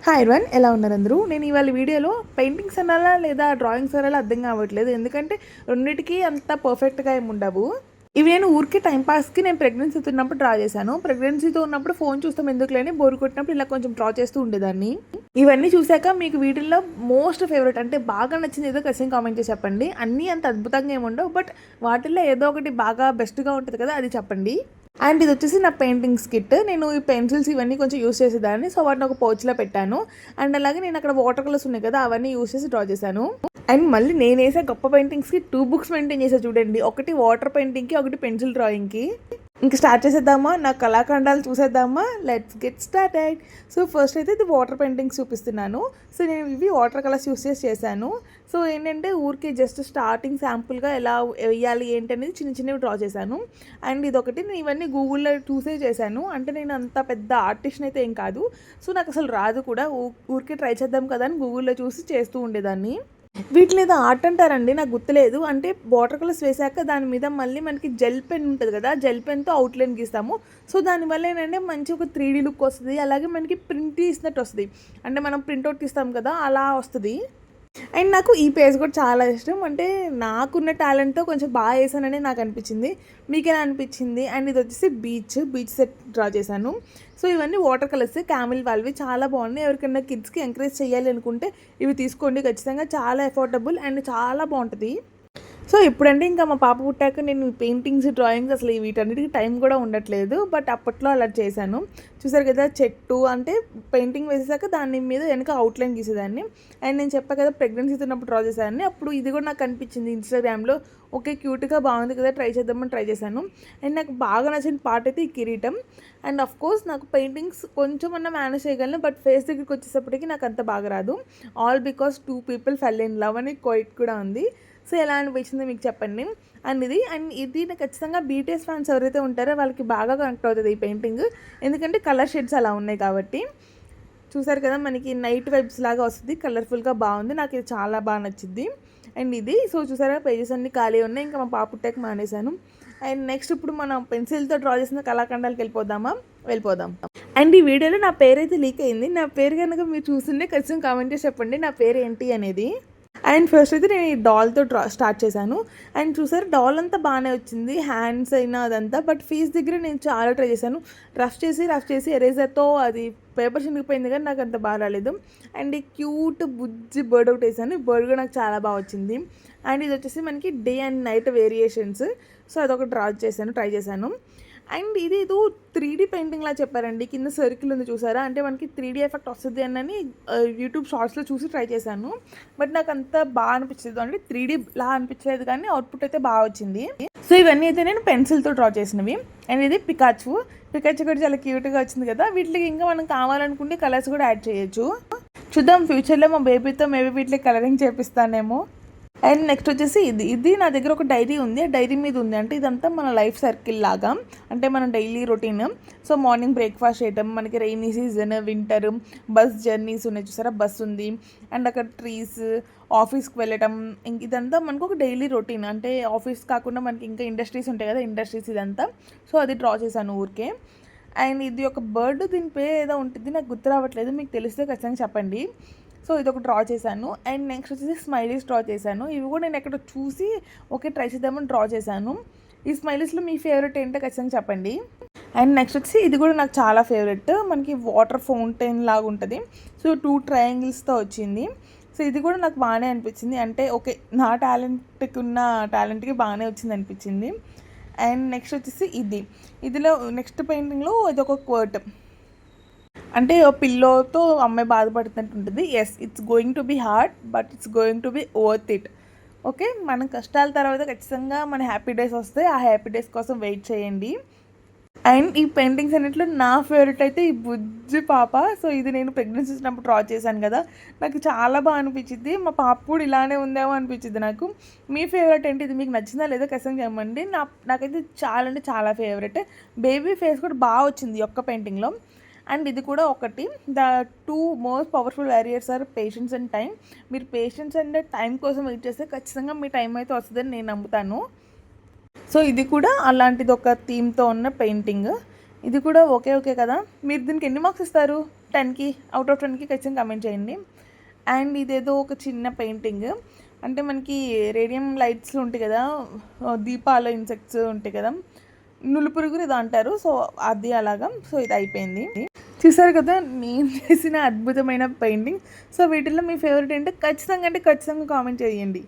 Hi everyone, ఎలా ఉన్నారు అందరూ? నేను ఇవాళ వీడియోలో పెయింటింగ్స్ అనాలా లేదా డ్రాయింగ్స్ అనాలా అర్థం కావట్లేదు. ఎందుకంటే రెండింటికి అంత పర్ఫెక్ట్గా ఏమి ఉండవు. ఇవి నేను ఊరికే టైంపాస్కి నేను ప్రెగ్నెన్సీతో ఉన్నప్పుడు డ్రా చేశాను. ప్రెగ్నెన్సీతో ఉన్నప్పుడు ఫోన్ చూస్తాం ఎందుకులేని బోర్ కొట్టినప్పుడు ఇలా కొంచెం డ్రా చేస్తూ ఉండేదాన్ని. ఇవన్నీ చూశాక మీకు వీటిల్లో మోస్ట్ ఫేవరెట్ అంటే బాగా నచ్చింది ఏదో ఖచ్చితంగా కామెంట్ చేసి చెప్పండి. అన్నీ అంత అద్భుతంగా ఏమి ఉండవు, బట్ వాటిల్లో ఏదో ఒకటి బాగా బెస్ట్గా ఉంటుంది కదా, అది చెప్పండి. అండ్ ఇది వచ్చేసి నా పెయింటింగ్స్ కిట్. నేను ఈ పెన్సిల్స్ ఇవన్నీ కొంచెం యూస్ చేసేదాన్ని, సో వాటిని ఒక పౌచ్లో పెట్టాను. అండ్ అలాగే నేను అక్కడ వాటర్ కలర్స్ ఉన్నాయి కదా, అవన్నీ యూస్ చేసి డ్రా చేశాను. అండ్ మళ్ళీ నేను వేసే గొప్ప పెయింటింగ్స్కి 2 బుక్స్ మెయింటైన్ చేసా చూడండి. ఒకటి వాటర్ పెయింటింగ్కి, ఒకటి పెన్సిల్ డ్రాయింగ్కి. ఇంకా స్టార్ట్ చేసేద్దామా? నా కళాఖండాలు చూసేద్దామా? Let's get started. So first అయితే ఇది వాటర్ పెయింటింగ్స్ చూపిస్తున్నాను. సో నేను ఇవి వాటర్ కలర్స్ యూస్ చేశాను. సో ఏంటంటే ఊరికే జస్ట్ స్టార్టింగ్ శాంపుల్గా ఎలా వేయాలి ఏంటి అనేది చిన్న చిన్నవి డ్రా చేశాను. అండ్ ఇదొకటి నేను ఇవన్నీ గూగుల్లో చూసే చేశాను. అంటే నేను అంత పెద్ద ఆర్టిస్ట్ అయితే ఏం కాదు, సో నాకు అసలు రాదు కూడా. ఊరికే ట్రై చేద్దాం కదా అని గూగుల్లో చూసి చేస్తూ ఉండేదాన్ని. వీటిని ఏదో ఆర్ట్ అంటారండి, నాకు గుర్తులేదు. అంటే వాటర్ కలర్స్ వేసాక దాని మీద మళ్ళీ మనకి జెల్ పెన్ ఉంటుంది కదా, జెల్ పెన్తో అవుట్లైన్ గీస్తాము. సో దానివల్ల ఏంటంటే మంచి ఒక 3D లుక్ వస్తుంది. అలాగే మనకి ప్రింట్ తీసినట్టు వస్తుంది. అంటే మనం ప్రింట్అవుట్ తీస్తాం కదా, అలా వస్తుంది. అండ్ నాకు ఈ పేజ్ కూడా చాలా ఇష్టం. అంటే నాకున్న టాలెంట్తో కొంచెం బాగా వేసానని నాకు అనిపించింది. మీకు ఎలా అనిపించింది? అండ్ ఇది వచ్చేసి బీచ్ సెట్ డ్రా చేశాను. సో ఇవన్నీ వాటర్ కలర్స్, క్యామిల్ వాళ్ళవి చాలా బాగున్నాయి. ఎవరికైనా కిడ్స్కి ఎంకరేజ్ చేయాలి అనుకుంటే ఇవి తీసుకోండి, ఖచ్చితంగా చాలా అఫోర్డబుల్ అండ్ చాలా బాగుంటుంది. సో ఇప్పుడంటే ఇంకా మా పాప పుట్టాక నేను పెయింటింగ్స్, డ్రాయింగ్స్ అసలు వీటన్నిటికీ టైం కూడా ఉండట్లేదు. బట్ అప్పట్లో అలా చేశాను. చూసారు కదా, చెట్టు అంటే పెయింటింగ్ వేసాక దాని మీద వెనక అవుట్లైన్ గీసేదాన్ని. అండ్ నేను చెప్పా కదా ప్రెగ్నెన్సీతో ఉన్నప్పుడు డ్రా చేశాను. అప్పుడు ఇది కూడా నాకు కనిపించింది ఇన్స్టాగ్రామ్లో. ఓకే, క్యూట్గా బాగుంది కదా, ట్రై చేద్దామని ట్రై చేశాను. అండ్ నాకు బాగా నచ్చిన పార్ట్ అయితే ఈ కిరీటం. అండ్ ఆఫ్ కోర్స్ నాకు పెయింటింగ్స్ కొంచెం అన్నా మేనేజ్ చేయగలను, బట్ ఫేస్ దగ్గరికి వచ్చేటప్పటికి నాకు అంత బాగా రాదు. All because 2 people fell in love అని క్వైట్ కూడా ఉంది. సో ఎలా అనిపించింది మీకు చెప్పండి. అండ్ ఇది నాకు ఖచ్చితంగా బీటీఎస్ ఫ్యాన్స్ ఎవరైతే ఉంటారో వాళ్ళకి బాగా కనెక్ట్ అవుతుంది ఈ పెయింటింగ్. ఎందుకంటే కలర్ షేడ్స్ అలా ఉన్నాయి కాబట్టి. చూసారు కదా, మనకి నైట్ వైబ్స్ లాగా వస్తుంది, కలర్ఫుల్గా బాగుంది. నాకు ఇది చాలా బాగా నచ్చింది. అండ్ ఇది సో చూసారా, పేజెస్ అన్నీ ఖాళీ ఉన్నాయి. ఇంకా మా పాప పుట్టాక మానేశాను. అండ్ నెక్స్ట్ ఇప్పుడు మనం పెన్సిల్తో డ్రా చేసిన కళాఖండాలకు వెళ్ళిపోదాం. అండ్ ఈ వీడియోలో నా పేరు అయితే లీక్ అయింది. నా పేరు కనుక మీరు చూస్తుంటే ఖచ్చితంగా కామెంట్ చేసి చెప్పండి నా పేరు ఏంటి అనేది. అండ్ ఫస్ట్ అయితే నేను ఈ డాల్తో స్టార్ట్ చేశాను. అండ్ చూసారు, డాల్ అంతా బాగానే వచ్చింది, హ్యాండ్స్ అయినా అదంతా. బట్ ఫేస్ దగ్గర నేను చాలా ట్రై చేశాను. రఫ్ చేసి ఎరేజర్తో అది పేపర్ చినిగిపోయింది, కానీ నాకు అంత బాగా రాలేదు. అండ్ ఈ క్యూట్ బుజ్జి బర్డ్ ఒకటి వేసాను. ఈ బర్డ్ కూడా నాకు చాలా బాగా వచ్చింది. అండ్ ఇది వచ్చేసి మనకి day and night variations. So అదొక ట్రై చేశాను. అండ్ ఇది ఏదో 3D పెయింటింగ్ లా చెప్పారండి. కింద సర్కిల్ ఉంది చూసారా, అంటే మనకి 3D ఎఫెక్ట్ వస్తుంది అని యూట్యూబ్ షార్ట్స్లో చూసి ట్రై చేశాను. బట్ నాకు అంత బాగా అనిపించలేదు, అంటే 3D లా అనిపించలేదు, కానీ అవుట్పుట్ అయితే బాగా వచ్చింది. సో ఇవన్నీ అయితే నేను పెన్సిల్తో డ్రా చేసినవి. అండ్ ఇది పికాచు కూడా చాలా క్యూట్గా వచ్చింది కదా. వీటికి ఇంకా మనం కావాలనుకుంటే కలర్స్ కూడా యాడ్ చేయొచ్చు. చూద్దాం, ఫ్యూచర్లో మా బేబీతో మేబీ వీటికి కలరింగ్ చేపిస్తానేమో. అండ్ నెక్స్ట్ వచ్చేసి ఇది నా దగ్గర ఒక డైరీ ఉంది. ఆ డైరీ మీద ఉంది, అంటే ఇదంతా మన లైఫ్ సర్కిల్ లాగా, అంటే మన daily routine. So morning breakfast చేయటం, మనకి rainy season, winter, bus journeys ఉన్నాయి చూసారా, బస్ ఉంది. అండ్ అక్కడ ట్రీస్, ఆఫీస్కి వెళ్ళటం, ఇదంతా మనకు ఒక డైలీ రొటీన్. అంటే ఆఫీస్ కాకుండా మనకి ఇంకా ఇండస్ట్రీస్ ఉంటాయి కదా, ఇండస్ట్రీస్ ఇదంతా. సో అది డ్రా చేశాను ఊరికే. అండ్ ఇది ఒక బర్డ్, దీని పేరు ఏదో ఉంటుంది, నాకు గుర్తు రావట్లేదు. మీకు తెలిస్తే ఖచ్చితంగా చెప్పండి. సో ఇది ఒక డ్రా చేశాను. అండ్ నెక్స్ట్ వచ్చేసి స్మైలీస్ డ్రా చేశాను. ఇవి కూడా నేను ఎక్కడ చూసి ఓకే ట్రై చేద్దామని డ్రా చేశాను. ఈ స్మైలీస్లో మీ ఫేవరెట్ ఏంటో ఖచ్చితంగా చెప్పండి. అండ్ నెక్స్ట్ వచ్చి ఇది కూడా నాకు చాలా ఫేవరెట్, మనకి వాటర్ ఫౌంటైన్ లాగా ఉంటుంది. సో 2 ట్రయాంగిల్స్తో వచ్చింది. సో ఇది కూడా నాకు బాగానే అనిపించింది. అంటే ఓకే, నా టాలెంట్కి బాగానే వచ్చింది అనిపించింది. అండ్ నెక్స్ట్ వచ్చేసి ఇదిలో నెక్స్ట్ పెయింటింగ్లో ఇది ఒక క్వర్ట్, అంటే పిల్లోతో అమ్మాయి బాధపడుతున్నట్టు ఉంటుంది. Yes, it's going to be hard, but it's going to be worth it. Okay, మన కష్టాల తర్వాత ఖచ్చితంగా మన హ్యాపీ డేస్ వస్తాయి. ఆ హ్యాపీ డేస్ కోసం వెయిట్ చేయండి. అండ్ ఈ పెయింటింగ్స్ అన్నింటిలో నా ఫేవరెట్ అయితే ఈ బుజ్జి పాప. సో ఇది నేను ప్రెగ్నెన్సీ వచ్చినప్పుడు డ్రా చేశాను కదా, నాకు చాలా బాగా అనిపించింది. మా పాప కూడా ఇలానే ఉందేమో అనిపించింది నాకు. మీ ఫేవరెట్ ఏంటి? ఇది మీకు నచ్చిందా లేదా ఖచ్చితంగా చెప్పండి. నాకైతే చాలా అంటే చాలా ఫేవరెట్. బేబీ ఫేస్ కూడా బాగా వచ్చింది ఒక్క పెయింటింగ్లో. అండ్ ఇది కూడా ఒకటి, the 2 most powerful warriors are patience and time. మీరు పేషెన్స్ అండ్ టైం కోసం వెయిట్ చేస్తే ఖచ్చితంగా మీ టైం అయితే వస్తుందని నేను నమ్ముతాను. సో ఇది కూడా అలాంటిది ఒక థీమ్తో ఉన్న పెయింటింగ్. ఇది కూడా ఓకే కదా. మీరు దీనికి ఎన్ని మార్క్స్ ఇస్తారు? 10కి అవుట్ ఆఫ్ 10కి ఖచ్చితంగా కమెంట్ చేయండి. అండ్ ఇదేదో ఒక చిన్న పెయింటింగ్, అంటే మనకి రేడియం లైట్స్లో ఉంటాయి కదా, దీపాల ఇన్సెక్ట్స్ ఉంటాయి కదా, నులుపురుగురు ఇది అంటారు. సో అది అలాగా. సో ఇది అయిపోయింది. చూసారు కదా నేను చేసిన అద్భుతమైన పెయింటింగ్. సో వీటిల్లో మీ ఫేవరెట్ ఏంటో ఖచ్చితంగా కామెంట్ చేయండి.